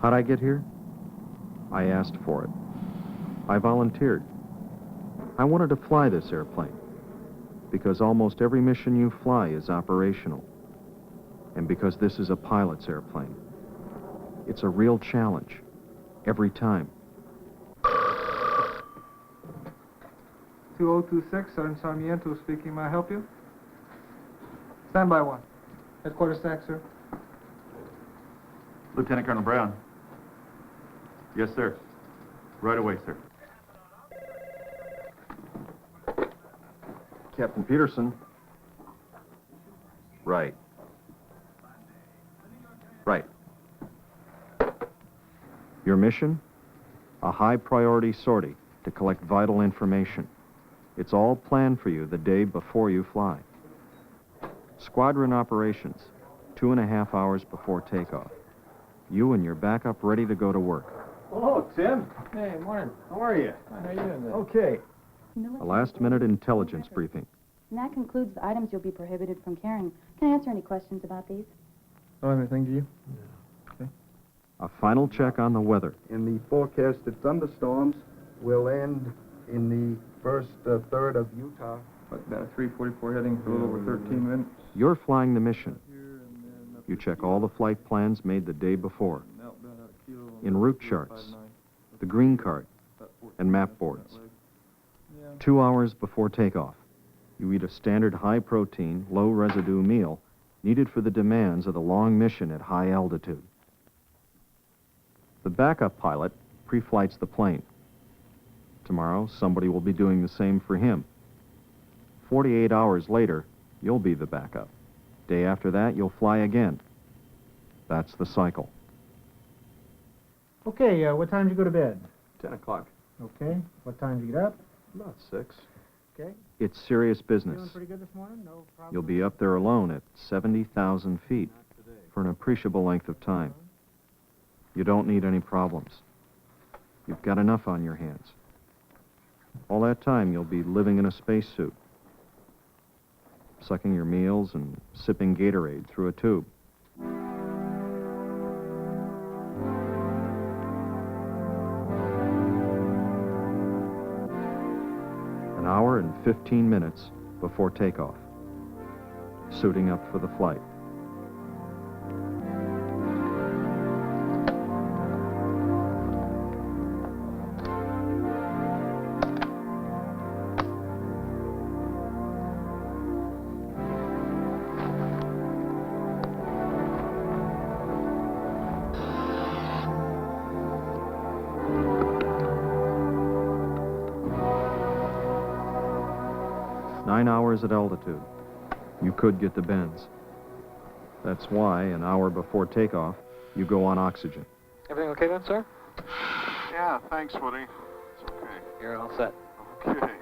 How'd I get here? I asked for it. I volunteered. I wanted to fly this airplane because almost every mission you fly is operational, and because this is a pilot's airplane. It's a real challenge, every time. 2026, Sergeant Sarmiento speaking. May I help you? Standby one. Headquarters stack, sir. Lieutenant Colonel Brown. Yes, sir. Right away, sir. Captain Peterson. Right. Right. Your mission? A high-priority sortie to collect vital information. It's all planned for you the day before you fly. Squadron operations, 2.5 hours before takeoff. You and your backup ready to go to work. Hello, Tim. Hey, morning. How are you? How are you doing today? Okay. A last-minute intelligence briefing. And that concludes the items you'll be prohibited from carrying. Can I answer any questions about these? Oh, anything to you? A final check on the weather. In the forecasted thunderstorms will end in the first third of Utah. About a 344 heading for a little over 13 minutes. You're flying the mission. You check all the flight plans made the day before. In route charts, the green card, and map boards. 2 hours before takeoff, you eat a standard high-protein, low-residue meal needed for the demands of the long mission at high altitude. The backup pilot pre-flights the plane. Tomorrow, somebody will be doing the same for him. 48 hours later, you'll be the backup. Day after that, you'll fly again. That's the cycle. Okay, what time did you go to bed? 10 o'clock. Okay. What time did you get up? About 6. Okay. It's serious Feeling business. pretty good this morning? No problem? You'll be up there alone at 70,000 feet for an appreciable length of time. You don't need any problems. You've got enough on your hands. All that time, you'll be living in a spacesuit, sucking your meals and sipping Gatorade through a tube. An hour and 15 minutes before takeoff. Suiting up for the flight. At altitude. You could get the bends. That's why, an hour before takeoff, you go on oxygen. Everything okay then, sir? Yeah, thanks, Woody. It's okay. You're all set. Okay.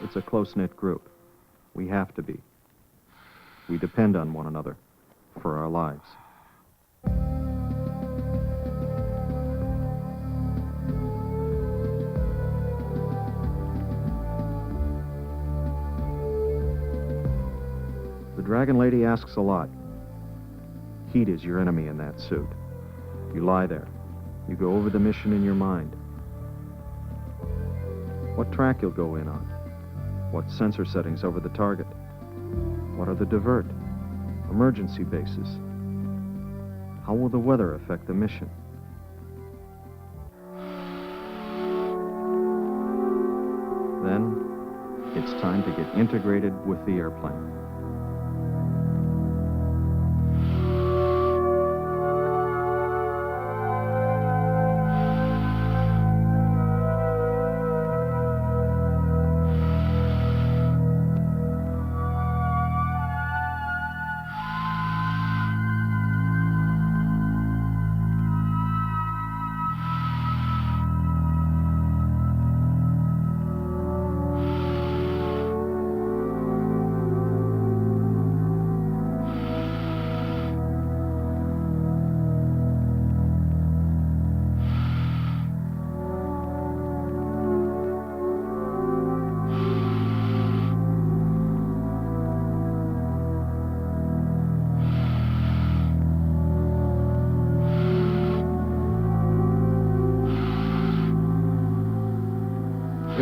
It's a close-knit group. We have to be. We depend on one another for our lives. The dragonlady asks a lot. Heat is your enemy in that suit. You lie there. You go over the mission in your mind. What track you'll go in on. What sensor settings over the target. What are the divert, emergency bases. How will the weather affect the mission? Then, it's time to get integrated with the airplane.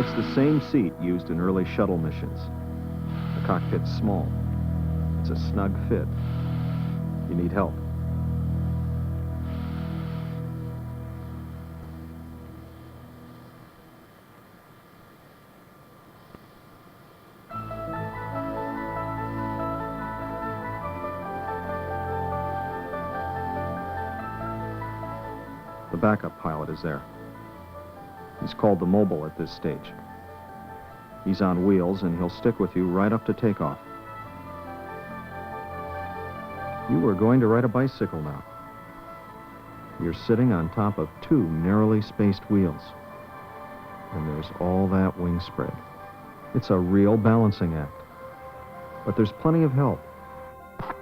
It's the same seat used in early shuttle missions. The cockpit's small. It's a snug fit. You need help. The backup pilot is there. He's called the mobile at this stage. He's on wheels, and he'll stick with you right up to takeoff. You are going to ride a bicycle now. You're sitting on top of two narrowly spaced wheels. And there's all that wing spread. It's a real balancing act. But there's plenty of help.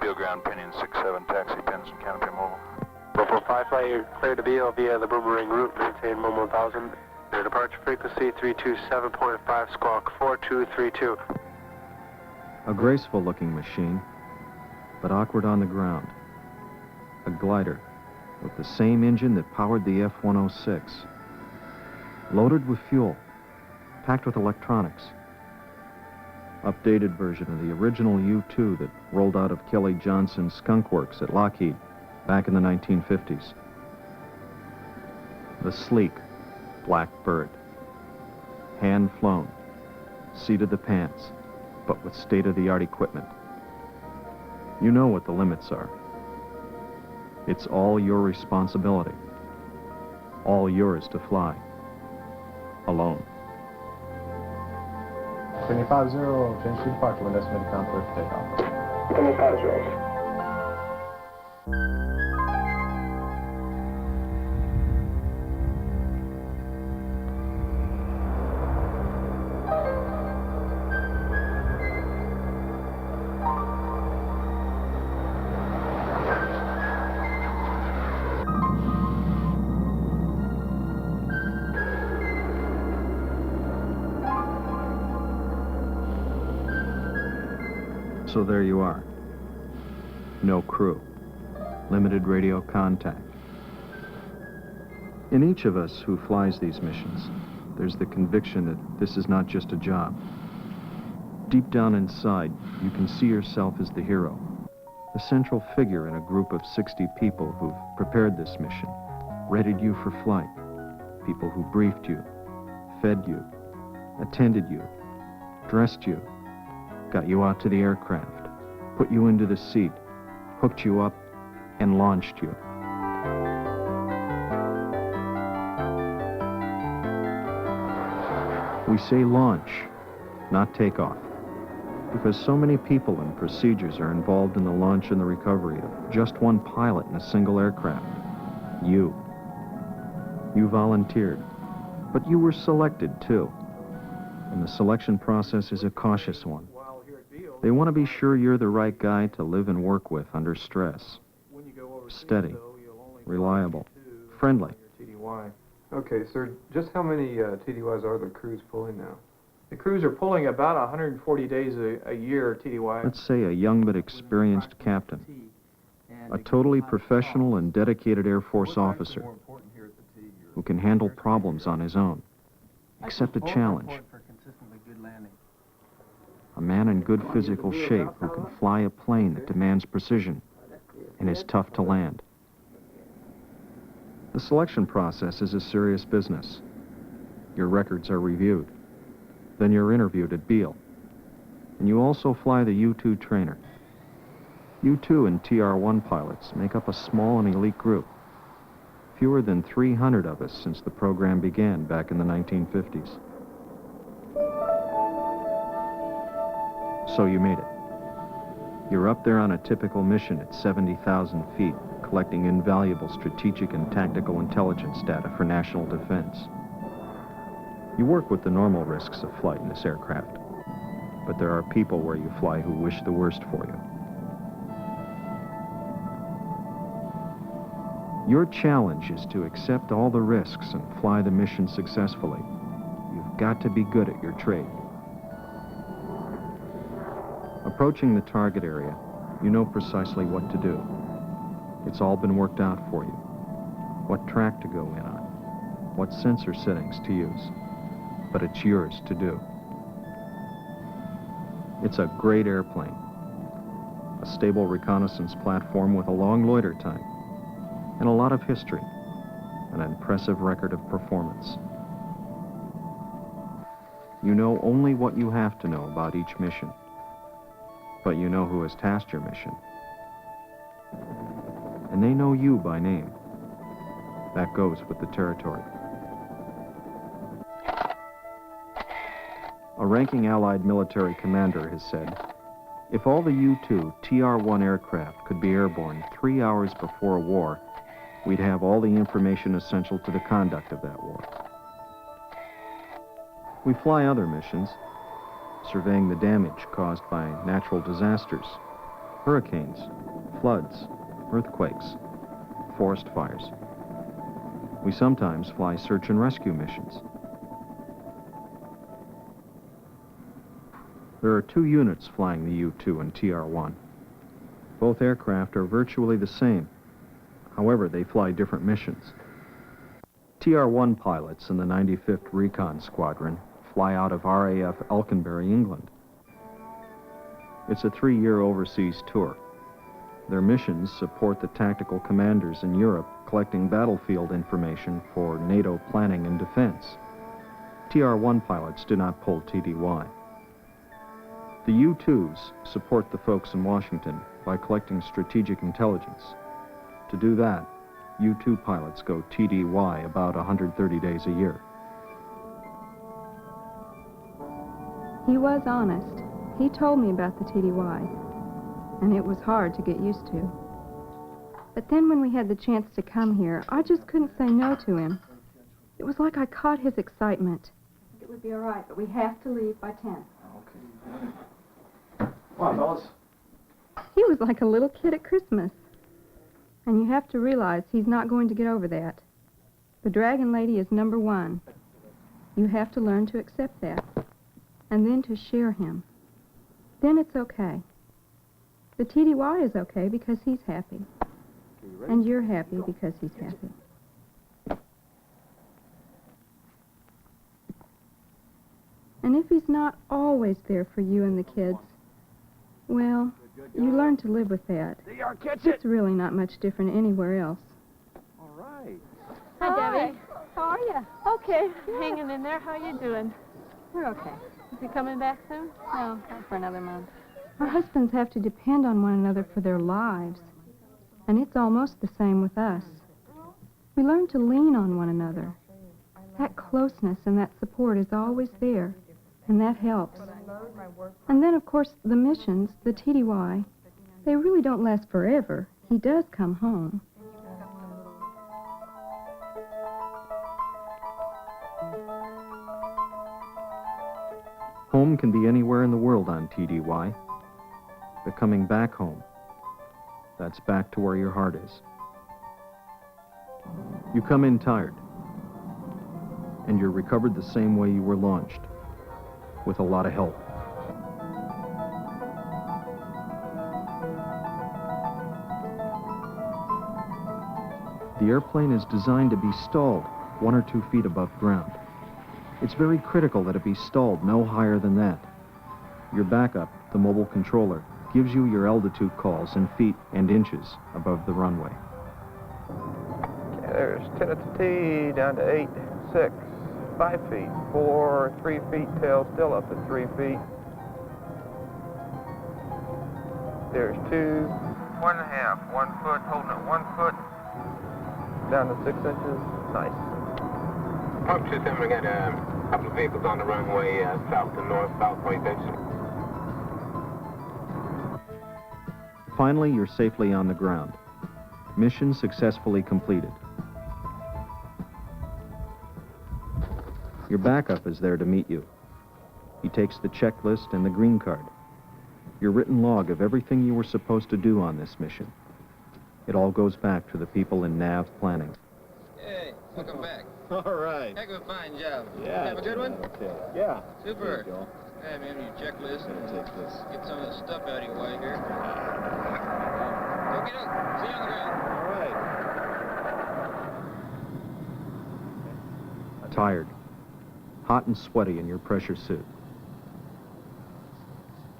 Beal ground, pinion 6-7, taxi, pins and canopy mobile. 445 flight, you're clear to Beal via the Boomerang route, maintain Momo 1000. Your departure frequency 327.5, squawk 4232. A graceful-looking machine, but awkward on the ground. A glider with the same engine that powered the F-106. Loaded with fuel, packed with electronics. Updated version of the original U-2 that rolled out of Kelly Johnson's Skunk Works at Lockheed back in the 1950s. The sleek Black Bird. Hand-flown, seat of the pants, but with state-of-the-art equipment. You know what the limits are. It's all your responsibility. All yours to fly. Alone. 25-0, change to departure when estimated conflict takeoff. 25-0. So there you are. No crew. Limited radio contact. In each of us who flies these missions, there's the conviction that this is not just a job. Deep down inside, you can see yourself as the hero, the central figure in a group of 60 people who've prepared this mission, readied you for flight, people who briefed you, fed you, attended you, dressed you, got you out to the aircraft, put you into the seat, hooked you up, and launched you. We say launch, not takeoff, because so many people and procedures are involved in the launch and the recovery of just one pilot in a single aircraft. You. You volunteered, but you were selected too. And the selection process is a cautious one. They want to be sure you're the right guy to live and work with under stress. Steady, reliable, friendly. TDY. Okay, sir, just how many TDYs are the crews pulling now? The crews are pulling about 140 days a year, TDY. Let's say a young but experienced captain, a totally professional and dedicated Air Force officer who can handle problems on his own, accept a challenge. A man in good physical shape who can fly a plane that demands precision and is tough to land. The selection process is a serious business. Your records are reviewed. Then you're interviewed at Beal. And you also fly the U-2 trainer. U-2 and TR-1 pilots make up a small and elite group. Fewer than 300 of us since the program began back in the 1950s. So you made it. You're up there on a typical mission at 70,000 feet, collecting invaluable strategic and tactical intelligence data for national defense. You work with the normal risks of flight in this aircraft, but there are people where you fly who wish the worst for you. Your challenge is to accept all the risks and fly the mission successfully. You've got to be good at your trade. Approaching the target area, you know precisely what to do. It's all been worked out for you. What track to go in on, what sensor settings to use. but it's yours to do. It's a great airplane, a stable reconnaissance platform with a long loiter time, and a lot of history, an impressive record of performance. You know only what you have to know about each mission, but you know who has tasked your mission. And they know you by name. That goes with the territory. A ranking Allied military commander has said, if all the U-2 TR-1 aircraft could be airborne 3 hours before a war, we'd have all the information essential to the conduct of that war. We fly other missions, surveying the damage caused by natural disasters, hurricanes, floods, earthquakes, forest fires. We sometimes fly search and rescue missions. There are 2 units flying the U-2 and TR-1. Both aircraft are virtually the same. However, they fly different missions. TR-1 pilots in the 95th Recon Squadron fly out of RAF Elkinbury, England. It's a 3-year overseas tour. Their missions support the tactical commanders in Europe collecting battlefield information for NATO planning and defense. TR-1 pilots do not pull TDY. The U-2s support the folks in Washington by collecting strategic intelligence. To do that, U-2 pilots go TDY about 130 days a year. He was honest. He told me about the TDY, and it was hard to get used to. But then when we had the chance to come here, I just couldn't say no to him. It was like I caught his excitement. It would be all right, but we have to leave by 10. Come on, fellas. He was like a little kid at Christmas. And you have to realize he's not going to get over that. The Dragon Lady is number 1. You have to learn to accept that. And then to share him. Then it's okay. The TDY is okay because he's happy. And you're happy because he's happy. And if he's not always there for you and the kids, well, you learn to live with that. It's really not much different anywhere else. All right. Hi, Debbie. How are you? Okay, hanging in there. How you doing? We're okay. Is he coming back soon? No, not for another month. Our husbands have to depend on one another for their lives. And it's almost the same with us. We learn to lean on one another. That closeness and that support is always there, and that helps. And then, of course, the missions, the TDY, they really don't last forever. He does come home. Home can be anywhere in the world on TDY. But coming back home, that's back to where your heart is. You come in tired, and you're recovered the same way you were launched, with a lot of help. The airplane is designed to be stalled 1 or 2 feet above ground. It's very critical that it be stalled no higher than that. Your backup, the mobile controller, gives you your altitude calls in feet and inches above the runway. Okay, there's 10 at the T, down to 8, 6, 5 feet, 4, 3 feet, tail still up at 3 feet. There's 2, 1.5, 1 foot, holding it 1 foot, down to 6 inches, nice. Pump system, we got a couple of vehicles on the runway, south to north, southwest exit. Finally, you're safely on the ground. Mission successfully completed. Your backup is there to meet you. He takes the checklist and the green card. Your written log of everything you were supposed to do on this mission. It all goes back to the people in NAV planning. Hey, welcome back. All right. Heck of a fine job. Yeah. Have a good one? Okay. Yeah. Super. There you go. Hey, man, your checklist. Gonna take this. Get some of the stuff out of your way here. Okie doke. See you on the ground. All right. Tired. hot and sweaty in your pressure suit.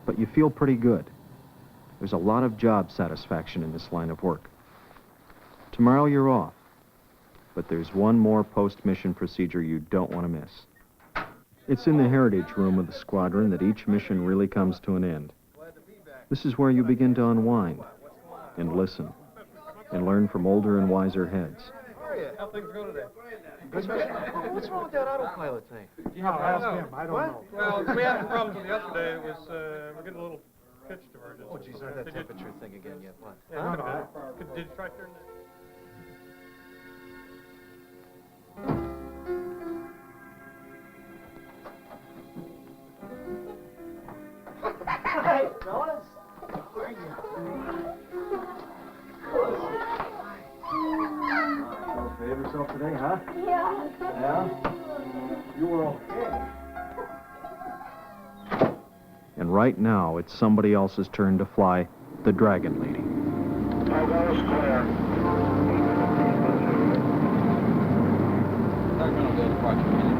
But you feel pretty good. There's a lot of job satisfaction in this line of work. Tomorrow you're off, but there's one more post-mission procedure you don't want to miss. It's in the heritage room of the squadron that each mission really comes to an end. This is where you begin to unwind and listen and learn from older and wiser heads. How things go today? What's wrong with that autopilot thing? Ask him, I don't know. Well, we had some problems with it yesterday. It was, we're getting a little pitch divergence. Oh, geez, that temperature thing again yet, what? Yeah, did you try turning that? Hey, fellas. How are you? Behave yourself today, huh? Yeah. Yeah? You were okay. And right now, it's somebody else's turn to fly the dragonlady. Sacramento, departure.